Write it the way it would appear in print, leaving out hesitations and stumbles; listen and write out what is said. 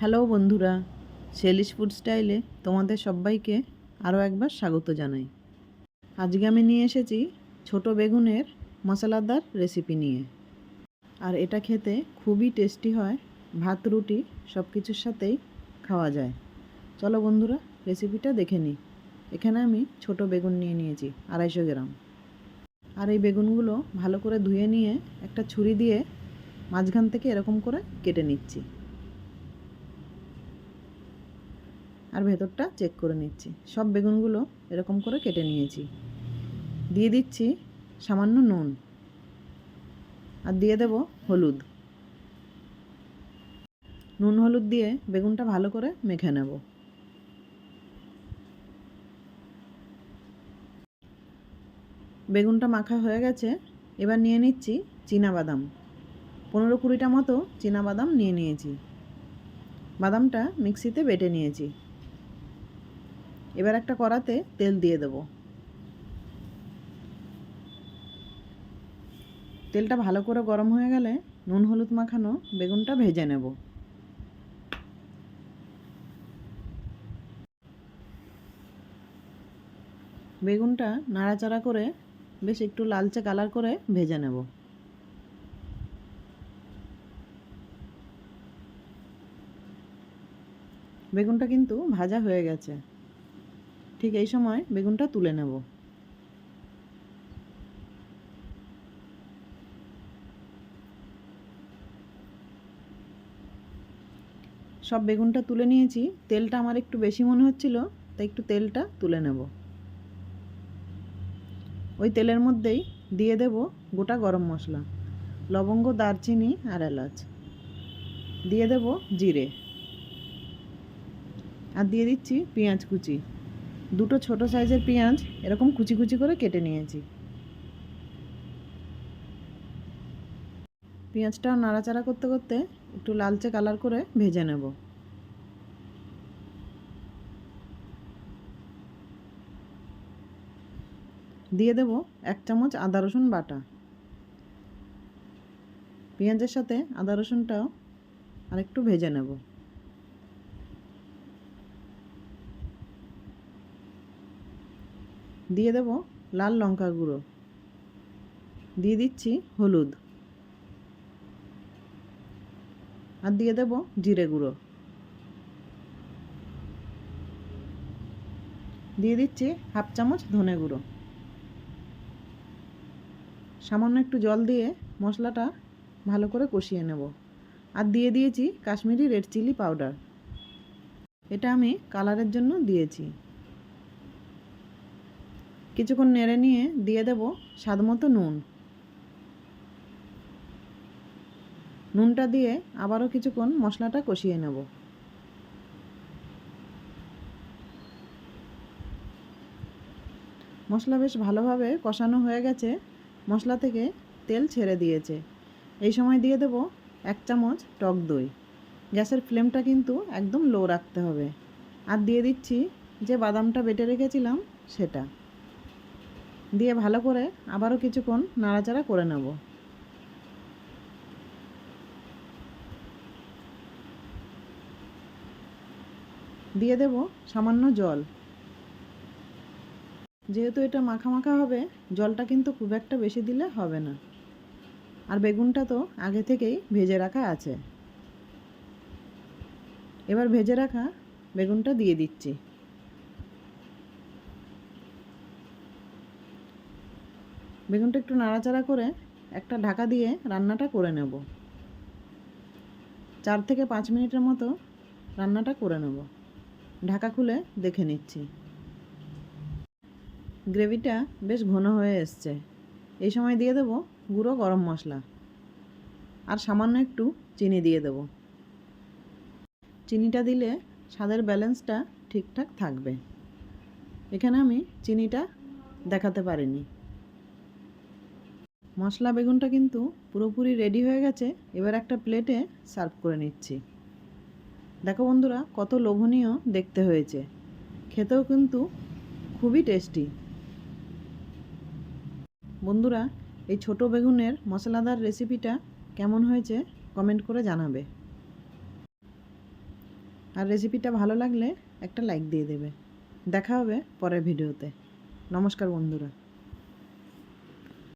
Hello বন্ধুরা, শেলিশ food স্টাইলে তোমাদের সবাইকে আরও একবার স্বাগত জানাই। আজকে আমি নিয়ে এসেছি ছোট বেগুনের মশলাদার রেসিপি নিয়ে। আর এটা খেতে খুবই টেস্টি হয়, ভাত রুটি সব কিছুর সাথেই খাওয়া যায়। চলো বন্ধুরা, রেসিপিটা দেখে নিই। এখানে আমি ছোট বেগুন নিয়ে নিয়েছি 250 গ্রাম। আর এই বেগুনগুলো ভালো করে ধুয়ে নিয়ে একটা ছুরি দিয়ে মাঝখান থেকে এরকম করে কেটে নিচ্ছি। আর ভেতরটা চেক করে নিচ্ছি। সব বেগুনগুলো এরকম করে কেটে নিয়েছি। দিয়ে দিচ্ছি সামান্য নুন, আর দিয়ে দেব হলুদ। নুন হলুদ দিয়ে বেগুনটা ভালো করে মেখে নেব। বেগুনটা মাখা হয়ে গেছে। এবার নিয়ে নিচ্ছি চীনাবাদাম। 15-20টা মতো চীনাবাদাম নিয়ে নিয়েছি। বাদামটা মিক্সিতে বেটে নিয়েছি। এবার একটা কড়াতে তেল দিয়ে দেব। তেলটা ভালো করে গরম হয়ে গেলে নুন হলুদ মাখানো বেগুনটা ভেজে নেব। বেগুনটা নাড়াচাড়া করে বেশ একটু লালচে কালার করে ভেজে নেব। বেগুনটা কিন্তু ভাজা হয়ে গেছে। ঠিক এই সময় বেগুনটা তুলে নেব। সব বেগুনটা তুলে নিয়েছি। তেলটা আমার একটু বেশি মনে হচ্ছিল, তাই একটু তেলটা তুলে নেব। ওই তেলের মধ্যেই দিয়ে দেব গোটা গরম মশলা, লবঙ্গ, দারচিনি আর এলাচ। দিয়ে দেব জিরে, আর দিয়ে দিচ্ছি পেঁয়াজ কুচি। দুটো ছোট সাইজের পেঁয়াজ এরকম কুচি কুচি করে কেটে নিয়েছি। পেঁয়াজটা নাড়াচাড়া করতে করতে একটু লালচে কালার করে ভেজে নেব। দিয়ে দেব 1 চামচ আদা রসুন বাটা। পেঁয়াজের সাথে আদা রসুনটাও আরেকটু ভেজে নেব। দিয়ে দেব লাল লঙ্কার গুঁড়ো। দিয়ে দিচ্ছি হলুদ, আর দিয়ে দেব জিরে গুঁড়ো। দিয়ে দিচ্ছি 1/2 চামচ ধনে গুঁড়ো। সামান্য একটু জল দিয়ে মশলাটা ভালো করে কষিয়ে নেব। আর দিয়ে দিয়েছি কাশ্মীরি রেড চিলি পাউডার। এটা আমি কালারের জন্য দিয়েছি। কিছুক্ষণ নেড়ে নিয়ে দিয়ে দেব স্বাদমতো নুন। নুনটা দিয়ে আবারও কিছুক্ষণ মশলাটা কষিয়ে নেব। মশলা বেশ ভালোভাবে কষানো হয়ে গেছে। মশলা থেকে তেল ছেড়ে দিয়েছে। এই সময় দিয়ে দেব 1 চামচ টক দই। গ্যাসের ফ্লেমটা কিন্তু একদম লো রাখতে হবে। আর দিয়ে দিচ্ছি যে বাদামটা বেটে রেখেছিলাম সেটা। দিয়ে ভালো করে আবারও কিছুক্ষণ নাড়াচাড়া করে নেব। দিয়ে দেব সামান্য জল। যেহেতু এটা মাখা মাখা হবে, জলটা কিন্তু খুব একটা বেশি দিলে হবে না। আর বেগুনটা তো আগে থেকেই ভেজে রাখা আছে। এবার ভেজে রাখা বেগুনটা দিয়ে দিচ্ছি। বেগুনটা একটু নাড়াচাড়া করে একটা ঢাকা দিয়ে রান্নাটা করে নেব। 4 থেকে 5 মিনিটের মতো রান্নাটা করে নেব। ঢাকা খুলে দেখে নিচ্ছি। গ্রেভিটা বেশ ঘন হয়ে এসছে। এই সময় দিয়ে দেব গুঁড়ো গরম মশলা, আর সামান্য একটু চিনি দিয়ে দেব। চিনিটা দিলে স্বাদের ব্যালেন্সটা ঠিকঠাক থাকবে। এখানে আমি চিনিটা দেখাতে পারিনি। মশলা বেগুনটা কিন্তু পুরোপুরি রেডি হয়ে গেছে। এবার একটা প্লেটে সার্ভ করে নিচ্ছি। দেখো বন্ধুরা, কত লোভনীয় দেখতে হয়েছে। খেতেও কিন্তু খুবই টেস্টি। বন্ধুরা, এই ছোট বেগুনের মশলাদার রেসিপিটা কেমন হয়েছে কমেন্ট করে জানাবে। আর রেসিপিটা ভালো লাগলে একটা লাইক দিয়ে দেবে। দেখা হবে পরের ভিডিওতে। নমস্কার বন্ধুরা।